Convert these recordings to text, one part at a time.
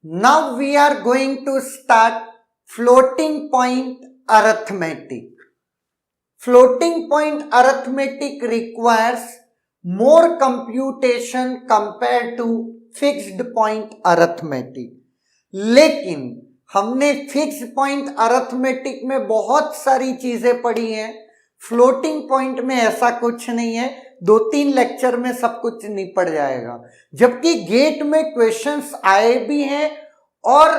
Now we are going to start floating point arithmetic. Floating point arithmetic requires more computation compared to fixed point arithmetic. लेकिन हमने fix point arithmetic में बहुत सारी चीजें पढ़ी हैं, फ्लोटिंग पॉइंट में ऐसा कुछ नहीं है, 2-3 लेक्चर में सब कुछ निपट जाएगा। जबकि गेट में क्वेश्चंस आए भी हैं और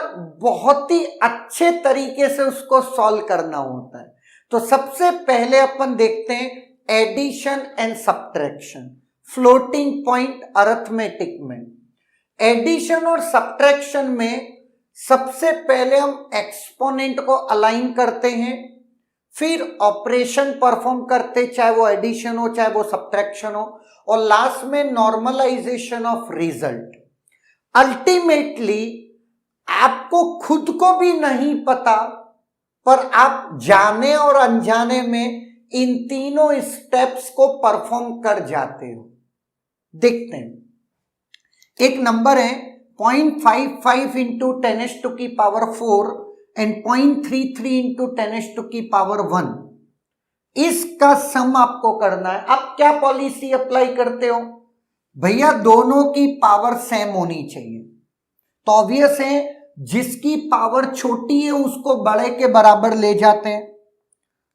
बहुत ही अच्छे तरीके से उसको सॉल्व करना होता है। तो सबसे पहले अपन देखते हैं addition and subtraction floating point arithmetic में। एडिशन और सब्ट्रैक्शन में सबसे पहले हम एक्सपोनेंट को अलाइन करते हैं, फिर ऑपरेशन परफॉर्म करते, चाहे वो एडिशन हो चाहे वो सब्ट्रैक्शन हो, और लास्ट में नॉर्मलाइजेशन ऑफ रिजल्ट। अल्टीमेटली आपको खुद को भी नहीं पता, पर आप जाने और अनजाने में इन तीनों स्टेप्स को परफॉर्म कर जाते हो। देखते हैं, एक नंबर है 0.55 इंटू 10⁻⁴ एंड 0.33 इंटू 10⁻⁴ इसका सम आपको करना है। आप क्या पॉलिसी अप्लाई करते हो? भैया दोनों की पावर सेम होनी चाहिए। तो ऑब्वियस है जिसकी पावर छोटी है उसको बड़े के बराबर ले जाते हैं,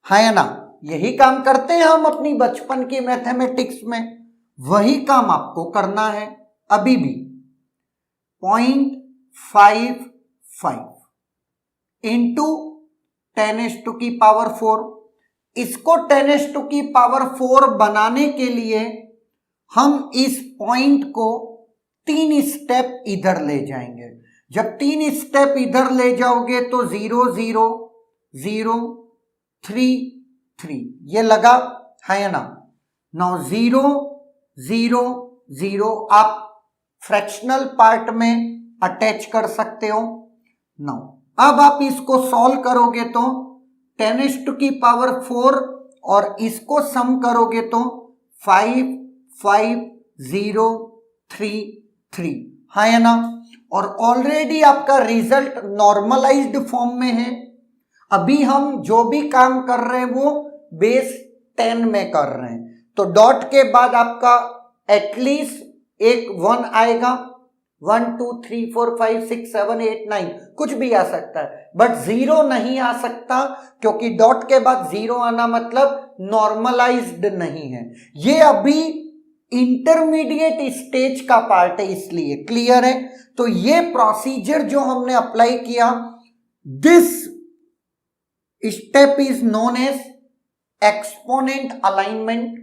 है ना? यही काम करते हैं हम अपनी बचपन की मैथमेटिक्स में, वही काम आपको करना है अभी भी। 0.55 इंटू 10⁻⁴, इसको 10⁻⁴ बनाने के लिए हम इस पॉइंट को 3 स्टेप इधर ले जाएंगे। जब 3 स्टेप इधर ले जाओगे तो 0 0 0 3 3 ये लगा, है ना? नाउ 0 0 0 आप फ्रैक्शनल पार्ट में अटैच कर सकते हो। नाउ अब आप इसको सॉल्व करोगे तो 10⁻⁴ और इसको सम करोगे तो 5 5 0 3 3, है ना? और ऑलरेडी आपका रिजल्ट नॉर्मलाइज्ड फॉर्म में है। अभी हम जो भी काम कर रहे हैं वो बेस 10 में कर रहे हैं, तो डॉट के बाद आपका एटलीस्ट एक 1 आएगा, 1 2 3 4 5 6 7 8 9 कुछ भी आ सकता है, बट 0 नहीं आ सकता, क्योंकि डॉट के बाद 0 आना मतलब नॉर्मलाइज्ड नहीं है। ये अभी इंटरमीडिएट स्टेज का पार्ट है, इसलिए क्लियर है। तो ये प्रोसीजर जो हमने अप्लाई किया, this step is known as exponent alignment.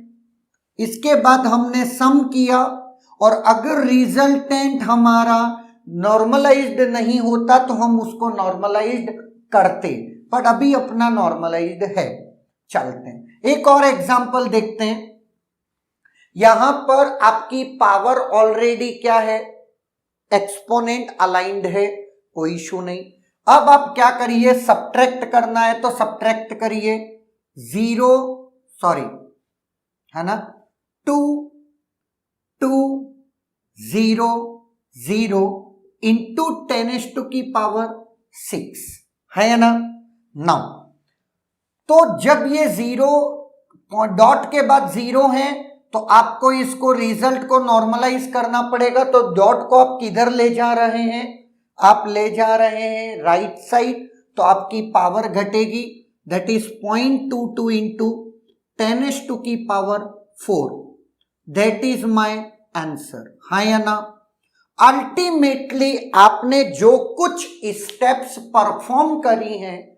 इसके बाद हमने सम किया, और अगर रिजल्टेंट हमारा नॉर्मलाइज्ड नहीं होता तो हम उसको नॉर्मलाइज्ड करते, बट अभी अपना नॉर्मलाइज्ड है। चलते हैं एक और एग्जांपल देखते हैं। यहां पर आपकी पावर ऑलरेडी क्या है, एक्सपोनेंट अलाइंड है, कोई इशू नहीं। अब आप क्या करिए, सब्ट्रैक्ट करना है तो सब्ट्रैक्ट करिए। 0 सॉरी है ना, 2 2 0 0 इंटू 10⁻⁶, है ना? नाउ तो जब ये 0 डॉट के बाद 0 है तो आपको इसको रिजल्ट को नॉर्मलाइज करना पड़ेगा। तो डॉट को आप किधर ले जा रहे हैं? आप ले जा रहे हैं राइट साइड, तो आपकी पावर घटेगी, that is 0.22 into 10⁻⁴, that is my answer, है ना? अल्टीमेटली आपने जो कुछ स्टेप्स परफॉर्म करी हैं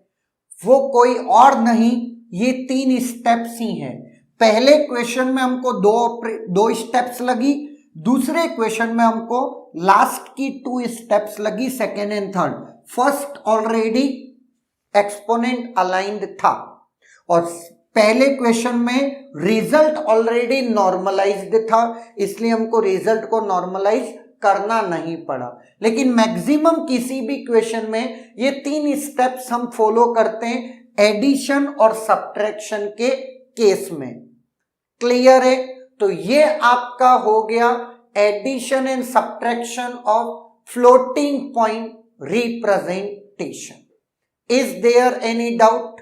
वो कोई और नहीं, ये 3 स्टेप्स ही हैं। पहले क्वेश्चन में हमको दो स्टेप्स लगी, दूसरे क्वेश्चन में हमको लास्ट की 2 स्टेप्स लगी, second and third. First already exponent aligned था, और पहले क्वेश्चन में रिजल्ट ऑलरेडी नॉर्मलाइज्ड था, इसलिए हमको रिजल्ट को नॉर्मलाइज करना नहीं पड़ा। लेकिन मैक्सिमम किसी भी क्वेश्चन में ये 3 स्टेप्स हम फॉलो करते हैं एडिशन और सब्ट्रैक्शन के केस में। क्लियर है? तो ये आपका हो गया addition and subtraction of floating point representation. Is there any doubt?